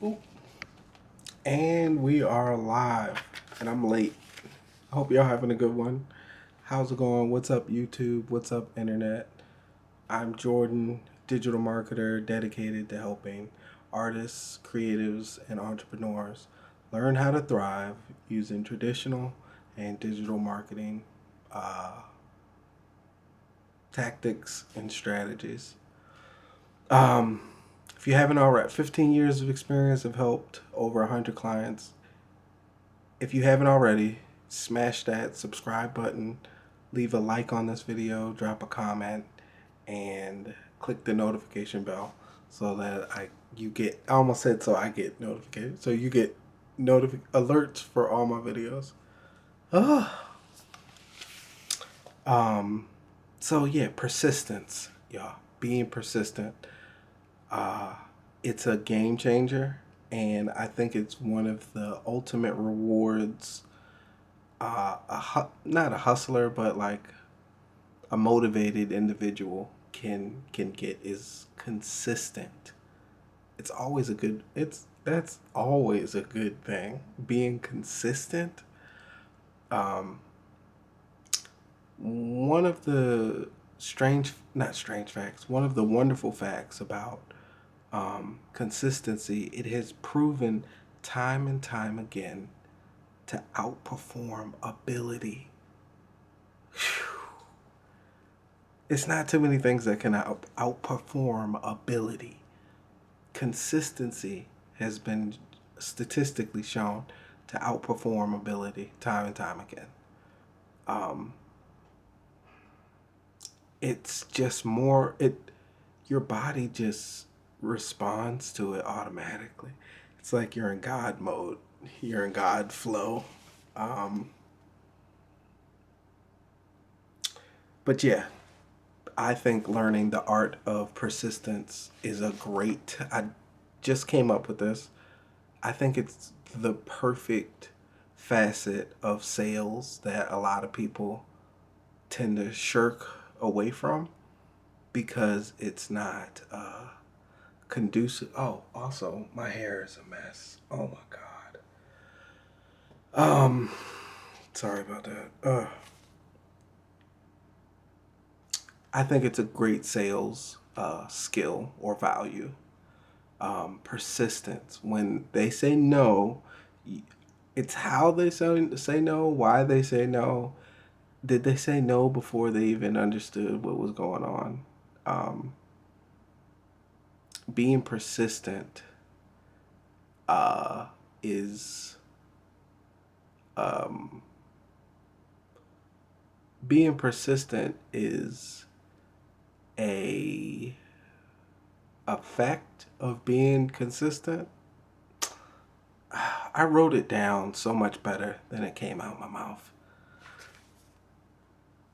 Oop. And we are live, and I'm late. I hope y'all having a good one. How's it going? What's up, YouTube? What's up, Internet? I'm Jordan, digital marketer dedicated to helping artists, creatives, and entrepreneurs learn how to thrive using traditional and digital marketing tactics and strategies. Um, if you haven't already, 15 years of experience have helped over 100 clients. If you haven't already, smash that subscribe button, leave a like on this video, drop a comment, and click the notification bell so that I almost said so I get notificated. So you get alerts for all my videos. Ah. So yeah, persistence, y'all. Being persistent. It's a game changer, and I think it's one of the ultimate rewards. Not a hustler, but like a motivated individual can get is consistent. That's always a good thing. Being consistent. Um, one of the not strange facts, one of the wonderful facts about consistency, it has proven time and time again to outperform ability. Whew. It's not too many things that can outperform ability. Consistency has been statistically shown to outperform ability time and time again. Um, it's just more, your body just responds to it automatically. It's like you're in God mode, you're in God flow. Um, but yeah, I think learning the art of persistence is I just came up with this. I think it's the perfect facet of sales that a lot of people tend to shirk away from because it's not conducive. Oh, also, my hair is a mess. Oh my God. Um, Sorry about that. I think it's a great sales skill or value. Persistence. When they say no, it's how they say no, why they say no. Did they say no before they even understood what was going on? Um, Being persistent uh, is um, being persistent is a effect of being consistent. I wrote it down so much better than it came out my mouth.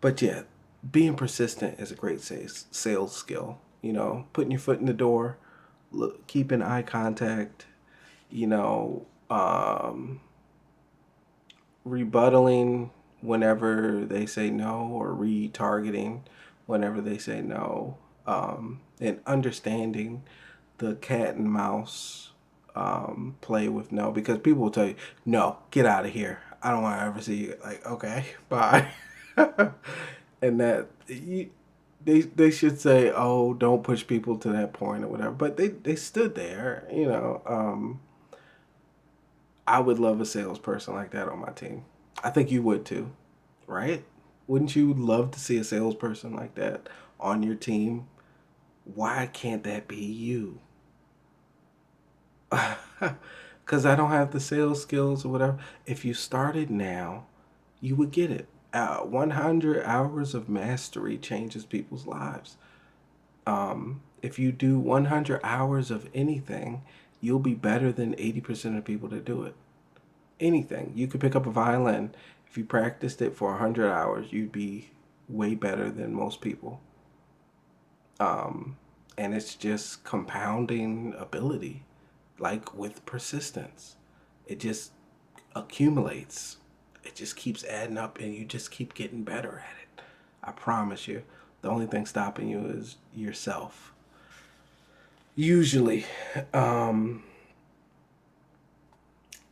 But yeah, being persistent is a great sales skill. You know, putting your foot in the door, keeping eye contact, you know, rebuttaling whenever they say no, or retargeting whenever they say no, and understanding the cat and mouse play with no, because people will tell you, no, get out of here. I don't want to ever see you. Like, okay, bye. And that they should say, oh, don't push people to that point or whatever. But they stood there, you know. I would love a salesperson like that on my team. I think you would too, right? Wouldn't you love to see a salesperson like that on your team? Why can't that be you? Because I don't have the sales skills or whatever. If you started now, you would get it. 100 hours of mastery changes people's lives. If you do 100 hours of anything, you'll be better than 80% of people that do it. Anything. You could pick up a violin. If you practiced it for 100 hours, you'd be way better than most people. And it's just compounding ability, like with persistence. It just accumulates. It just keeps adding up, and you just keep getting better at it. I promise you. The only thing stopping you is yourself. Usually.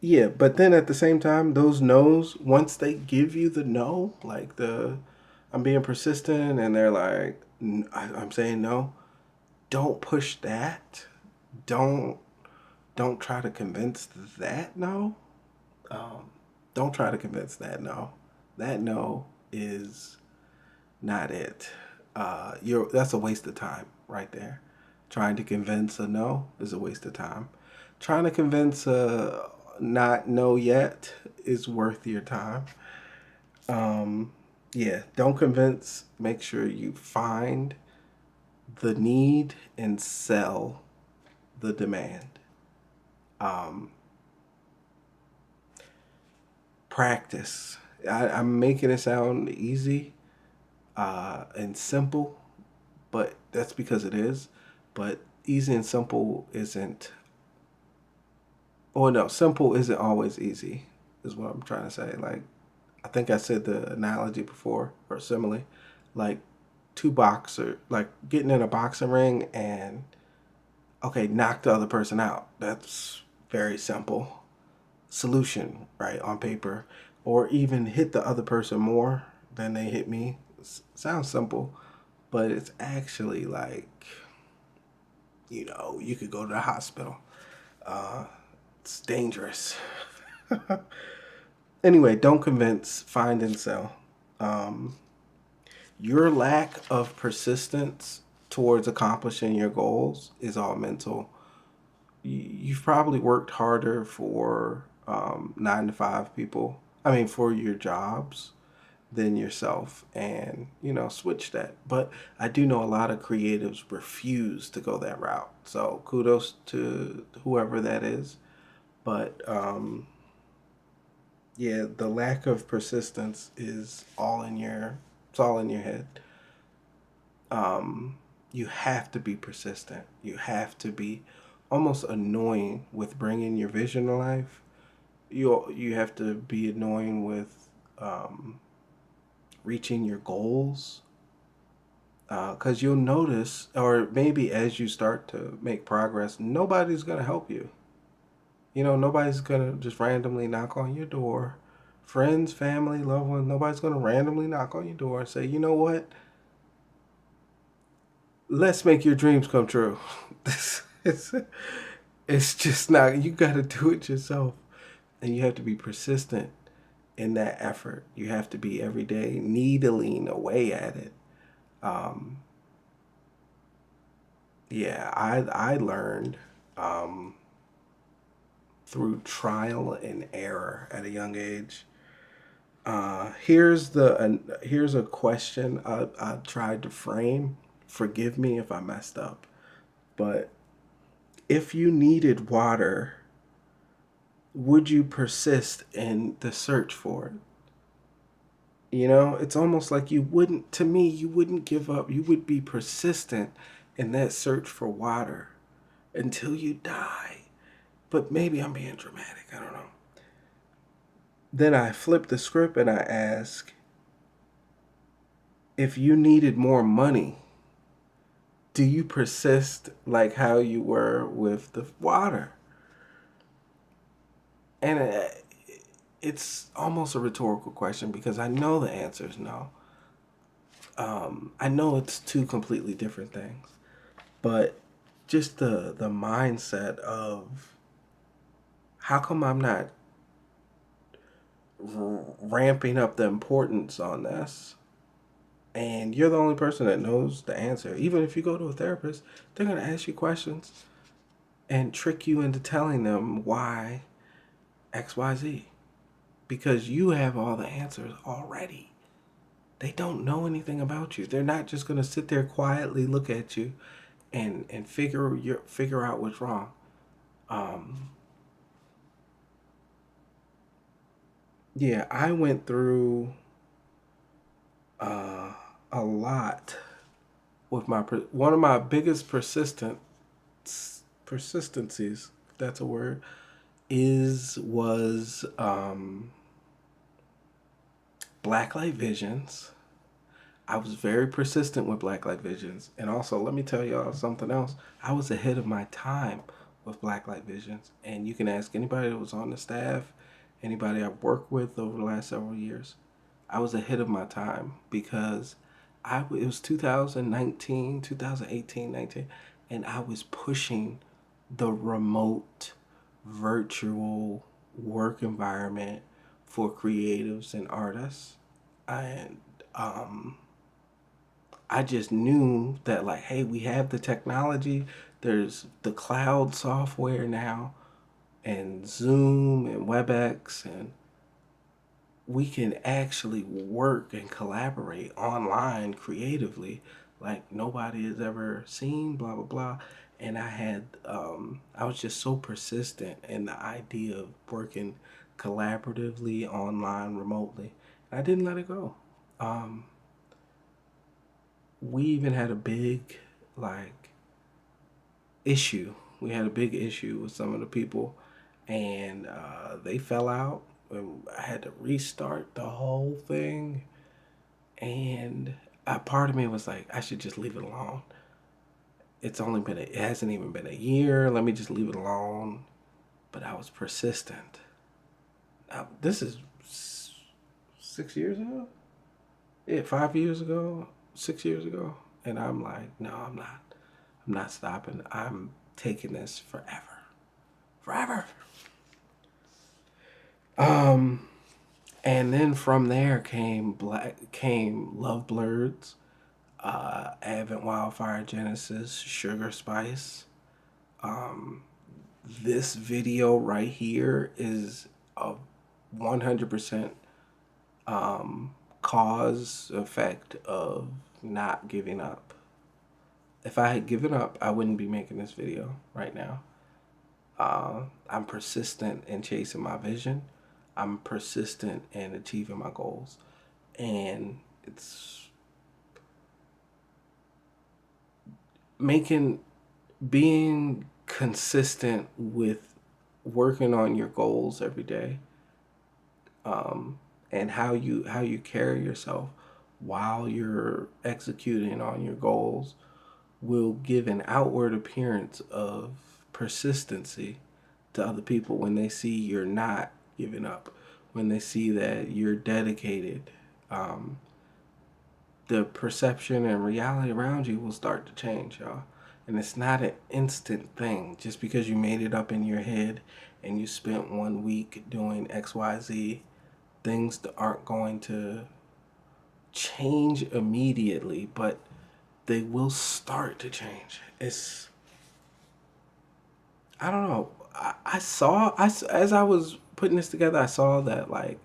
Yeah, but then at the same time, those no's, once they give you the no, like I'm being persistent and they're like, I'm saying no, don't push that. Don't don't try to convince that no. Um, don't try to convince that no. That no is not it. You're That's a waste of time right there. Trying to convince a no is a waste of time. Trying to convince a not no yet is worth your time. Um, yeah, don't convince. Make sure you find the need and sell the demand. Um, Practice. I'm making it sound easy and simple, but that's because it is. But easy and simple isn't. Oh no, simple isn't always easy. Is what I'm trying to say. Like I think I said the analogy before or simile, like like getting in a boxing ring and okay, knock the other person out. That's very simple solution, right, on paper, or even hit the other person more than they hit me. Sounds simple, but it's actually like, you could go to the hospital. It's dangerous. Anyway, don't convince, find and sell. Um, your lack of persistence towards accomplishing your goals is all mental. You've probably worked harder for 9 to 5 people. I mean, for your jobs than yourself, and switch that. But I do know a lot of creatives refuse to go that route. So kudos to whoever that is. But yeah, the lack of persistence is all in your. It's all in your head. Um, you have to be persistent. You have to be almost annoying with bringing your vision to life. You have to be annoying with reaching your goals, because you'll notice, or maybe as you start to make progress, nobody's gonna help you. Nobody's gonna just randomly knock on your door. Friends, family, loved ones, nobody's gonna randomly knock on your door and say, you know what? Let's make your dreams come true. it's, it's just not, you got to do it yourself. And you have to be persistent in that effort. You have to be every day needling away at it. Um, yeah, I learned um, through trial and error at a young age. Here's a question I tried to frame. Forgive me if I messed up, but if you needed water, would you persist in the search for it? It's almost like to me, you wouldn't give up. You would be persistent in that search for water until you die. But maybe I'm being dramatic. I don't know. Then I flip the script and I ask, if you needed more money, do you persist like how you were with the water? And it's almost a rhetorical question because I know the answer is no. I know it's two completely different things, but just the mindset of how come I'm not ramping up the importance on this, and you're the only person that knows the answer. Even if you go to a therapist, they're gonna ask you questions and trick you into telling them why XYZ because you have all the answers already. They don't know anything about you. They're not just gonna sit there quietly look at you and figure out what's wrong. Um, yeah, I went through uh, a lot with one of my biggest persistencies, if that's a word, was black light visions. I was very persistent with black light visions, and also let me tell y'all something else. I was ahead of my time with Blacklight Visions. And you can ask anybody that was on the staff, anybody I've worked with over the last several years. I was ahead of my time because it was 2019, 2018, 19, and I was pushing the remote virtual work environment for creatives and artists. And I just knew that, like, hey, we have the technology. There's the cloud software now, and Zoom and WebEx, and we can actually work and collaborate online creatively like nobody has ever seen, blah, blah, blah. And I was just so persistent in the idea of working collaboratively online remotely. I didn't let it go. Um, we even had a big, like, issue. We had a big issue with some of the people, and they fell out. And I had to restart the whole thing, and a part of me was like, I should just leave it alone. It hasn't even been a year. Let me just leave it alone. But I was persistent. This is 6 years ago. Yeah, 5 years ago, 6 years ago, and I'm like, no, I'm not. I'm not stopping. I'm taking this forever, forever. Um, and then from there came Love Blurs, Advent Wildfire Genesis, Sugar Spice. Um, this video right here is a 100% cause effect of not giving up. If I had given up, I wouldn't be making this video right now. I'm persistent in chasing my vision. I'm persistent in achieving my goals. And it's being consistent with working on your goals every day, and how you carry yourself while you're executing on your goals will give an outward appearance of persistency to other people when they see you're not giving up, when they see that you're dedicated. The perception and reality around you will start to change, y'all. And it's not an instant thing. Just because you made it up in your head and you spent 1 week doing XYZ, things aren't going to change immediately, but they will start to change. I don't know. As I was putting this together, I saw that, like,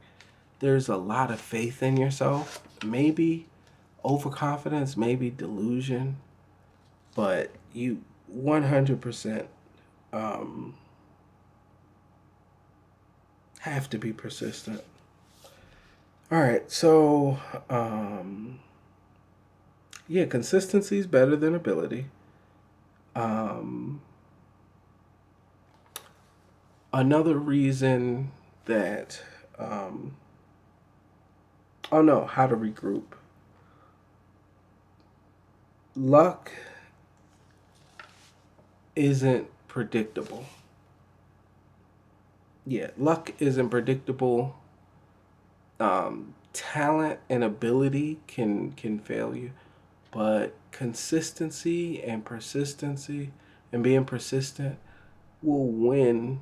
there's a lot of faith in yourself. Maybe overconfidence, maybe delusion, but you 100% have to be persistent. All right, so yeah, consistency is better than ability. Um, Another reason that, oh no, how to regroup. Luck isn't predictable. Yeah, luck isn't predictable. Talent and ability can fail you, but consistency and persistency and being persistent will win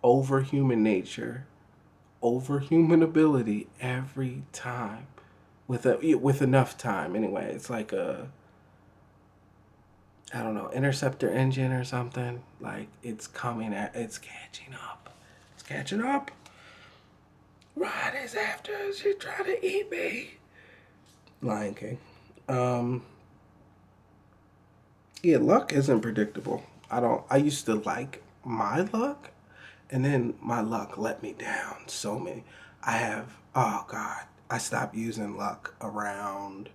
over human nature, over human ability every time, with enough time. Anyway, it's like a, I don't know, interceptor engine or something. Like, it's catching up. It's catching up. Rod is after us. She's trying to eat me. Lion King. Um, yeah, luck isn't predictable. I used to like my luck, and then my luck let me down so many. Oh God, I stopped using luck around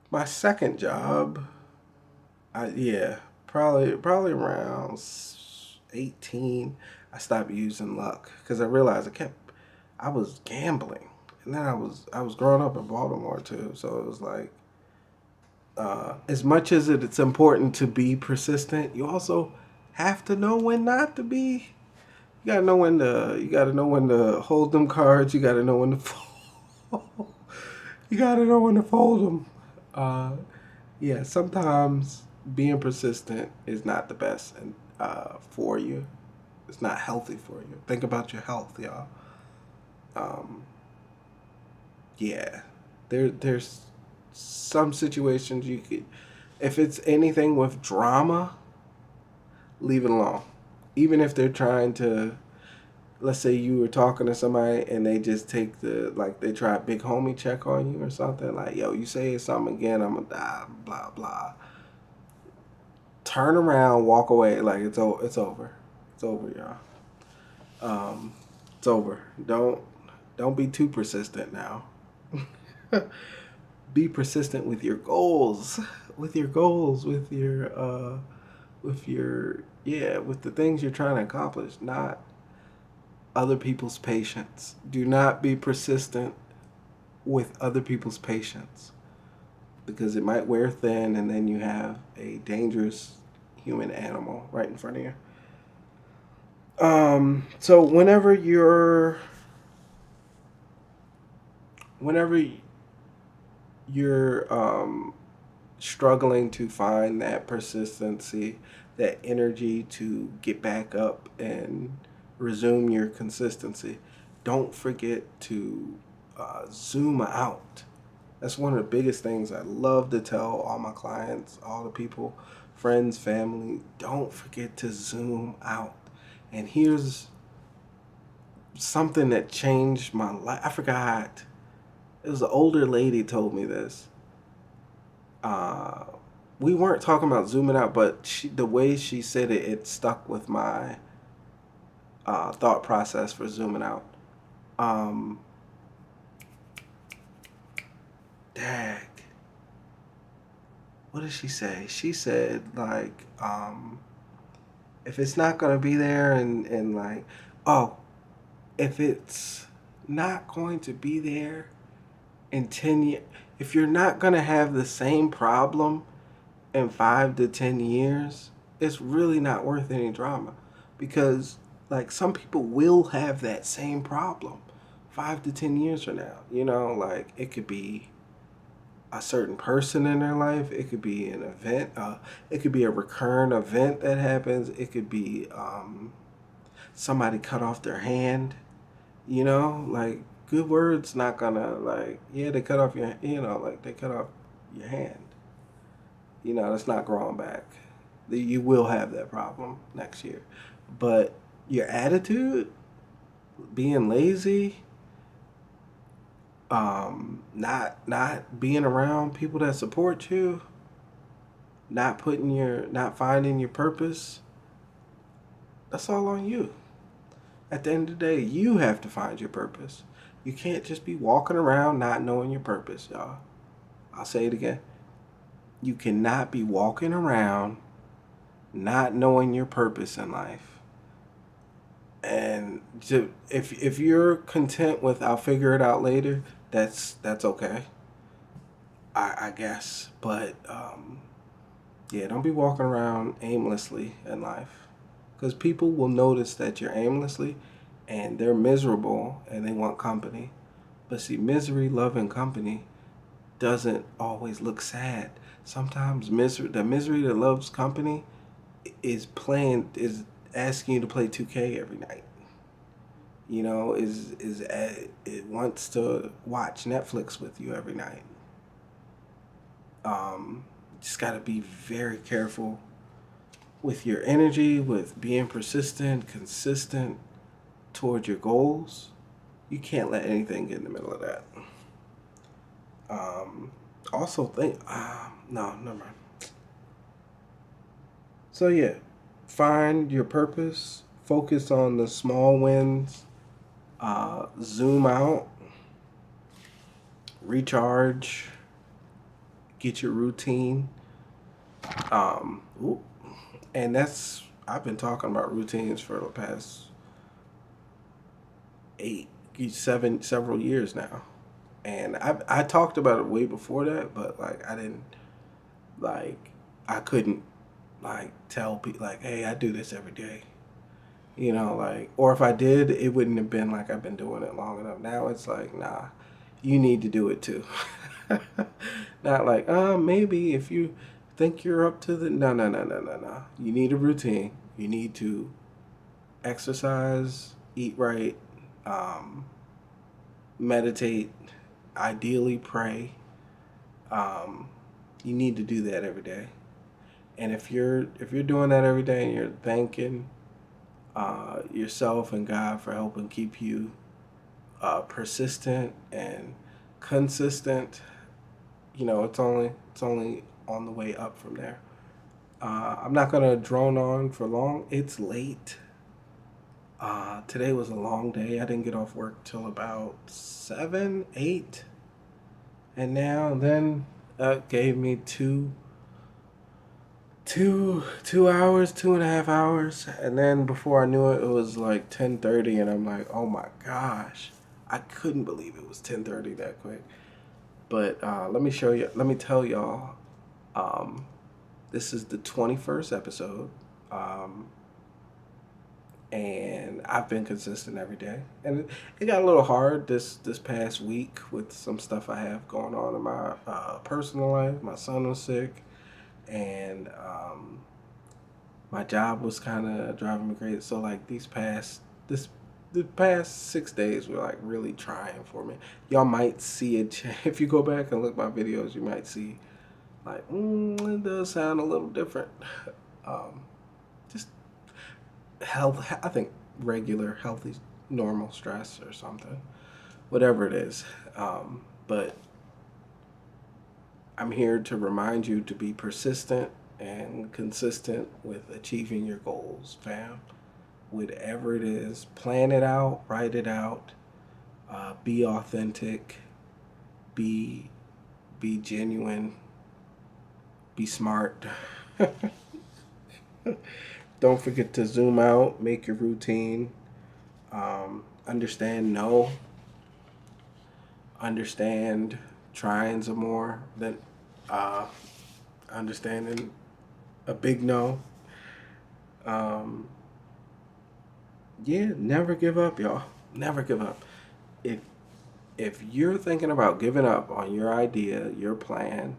my second job. Yeah, probably around 18. I stopped using luck because I realized I was gambling, and then I was growing up in Baltimore too, so it was like As much as it's important to be persistent, you also have to know when not to be. You gotta know when to. You gotta know when to hold them cards. You gotta know when to fold. You gotta know when to fold them. Yeah, sometimes being persistent is not the best and for you. It's not healthy for you. Think about your health, y'all. Um, yeah, there's some situations you could, if it's anything with drama, leave it alone. Even if they're trying to, let's say you were talking to somebody and they just take like they try a big homie check on you or something, like, yo, you say something again, I'm gonna die, blah, blah. Turn around, walk away, like it's over. It's over, y'all. It's over. Don't be too persistent now. Be persistent with your goals, with your goals, with your yeah, with the things you're trying to accomplish, not other people's patience. Do not be persistent with other people's patience because it might wear thin and then you have a dangerous human animal right in front of you. So whenever you're struggling to find that persistency, that energy to get back up and resume your consistency, don't forget to zoom out. That's one of the biggest things I love to tell all my clients, all the people, friends, family. Don't forget to zoom out. And here's something that changed my life. I forgot. It was an older lady told me this. Uh, we weren't talking about zooming out, but the way she said it, it stuck with my thought process for zooming out. Um, dag. What did she say? She said, like, if it's not going to be there and like, oh, if it's not going to be there in 10 years, if you're not going to have the same problem in 5 to 10 years, it's really not worth any drama because like some people will have that same problem 5 to 10 years from now. Like it could be a certain person in their life, it could be an event, it could be a recurrent event that happens, it could be somebody cut off their hand. Like good words not gonna, like, yeah, they cut off your, like they cut off your hand. It's not growing back. You will have that problem next year. But your attitude, being lazy, not being around people that support you, not finding your purpose, that's all on you. At the end of the day, you have to find your purpose. You can't just be walking around not knowing your purpose, y'all. I'll say it again. You cannot be walking around not knowing your purpose in life. And if you're content with I'll figure it out later, that's okay. I guess. But yeah, don't be walking around aimlessly in life. Because people will notice that you're aimlessly and they're miserable and they want company. But see, misery, love, and company doesn't always look sad. Sometimes the misery that loves company is asking you to play 2K every night. It wants to watch Netflix with you every night. Just got to be very careful with your energy, with being persistent, consistent toward your goals. You can't let anything get in the middle of that. Also think, no, never mind. So yeah, find your purpose, focus on the small wins, zoom out, recharge, get your routine. Um, and I've been talking about routines for the past several years now. And I talked about it way before that, but like I didn't Like, I couldn't like tell people like, hey, I do this every day. You know, like, or if I did, it wouldn't have been like I've been doing it long enough. Now it's like, nah, you need to do it too. Not like, maybe if you think you're up to the, no, no, no, no, no, no. You need a routine. You need to exercise, eat right, um, meditate, ideally pray. Um, you need to do that every day. And if you're doing that every day and you're thanking yourself and God for helping keep you persistent and consistent, it's only on the way up from there. I'm not gonna drone on for long. It's late. Today was a long day. I didn't get off work till about 7, 8, and now then gave me two hours, 2.5 hours, and then before I knew it, it was like 10:30, and I'm like, oh my gosh, I couldn't believe it was 10:30 that quick. But let me show you. Let me tell y'all. Um, this is the 21st episode, um, and I've been consistent every day. And it got a little hard this past week with some stuff I have going on in my personal life. My son was sick, and my job was kind of driving me crazy. So like this the past 6 days were like really trying for me. Y'all might see it if you go back and look at my videos. You might see like it does sound a little different. Um, just health. I think regular, healthy, normal stress or something, whatever it is. But I'm here to remind you to be persistent and consistent with achieving your goals, fam. Whatever it is, plan it out, write it out, be authentic, be be genuine, be smart. Don't forget to zoom out, make your routine, understand no, understand trying some more than uh, understanding a big no. Um, yeah, never give up, y'all. Never give up. If if you're thinking about giving up on your idea, your plan,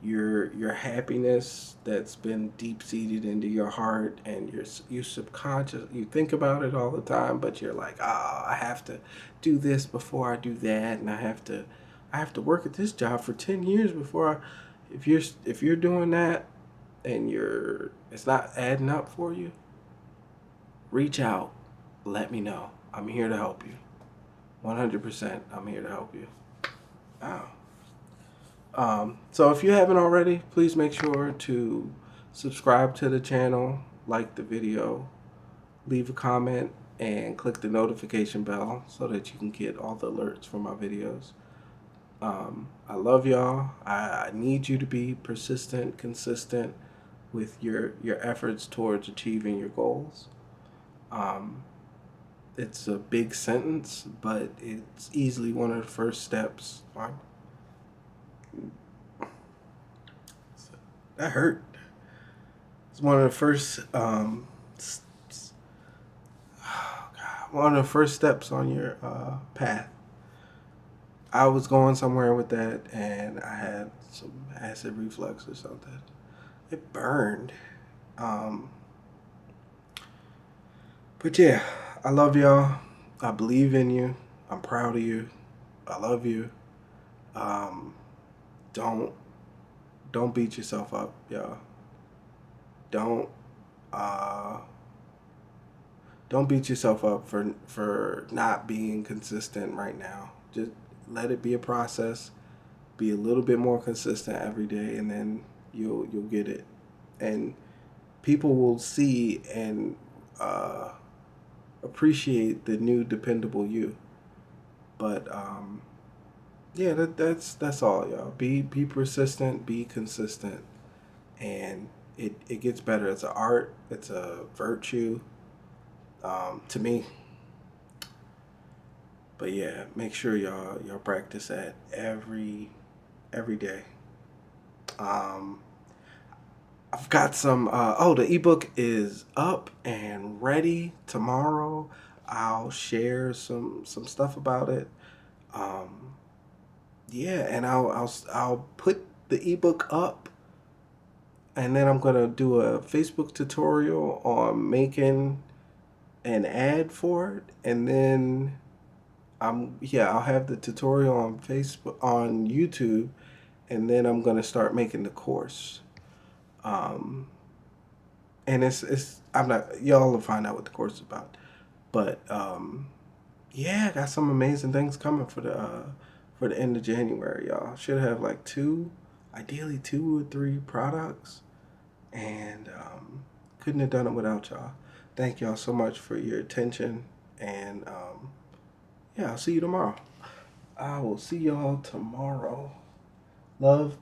your happiness that's been deep seated into your heart, and you subconscious, you think about it all the time, but you're like, I have to do this before I do that, and I have to work at this job for 10 years before if you're doing that and it's not adding up for you, reach out, let me know. I'm here to help you. 100%, I'm here to help you. Oh. So if you haven't already, please make sure to subscribe to the channel, like the video, leave a comment, and click the notification bell so that you can get all the alerts from my videos. I love y'all. I need you to be persistent, consistent with your efforts towards achieving your goals. Um, it's a big sentence, but it's easily one of the first steps. That hurt. It's one of the first one of the first steps on your path. I was going somewhere with that, and I had some acid reflux or something. It burned. Um, but yeah, I love y'all. I believe in you. I'm proud of you. I love you. Um, don't don't beat yourself up, y'all. Don't uh, don't beat yourself up for not being consistent right now. Just let it be a process. Be a little bit more consistent every day, and then you'll get it. And people will see and appreciate the new dependable you. But yeah, that's all, y'all. Be persistent, be consistent, and it gets better. It's an art. It's a virtue, to me. But yeah, make sure y'all practice that every day. Um, I've got some. The ebook is up and ready tomorrow. I'll share some stuff about it. Um, yeah, and I'll put the ebook up, and then I'm gonna do a Facebook tutorial on making an ad for it, and then I'll have the tutorial on Facebook on YouTube, and then I'm gonna start making the course. Um, and it's I'm not y'all will find out what the course is about, but yeah, I got some amazing things coming for the end of January, y'all. Should have like ideally 2 or 3 products, and couldn't have done it without y'all. Thank y'all so much for your attention, and yeah, I'll see you tomorrow. I will see y'all tomorrow. Love.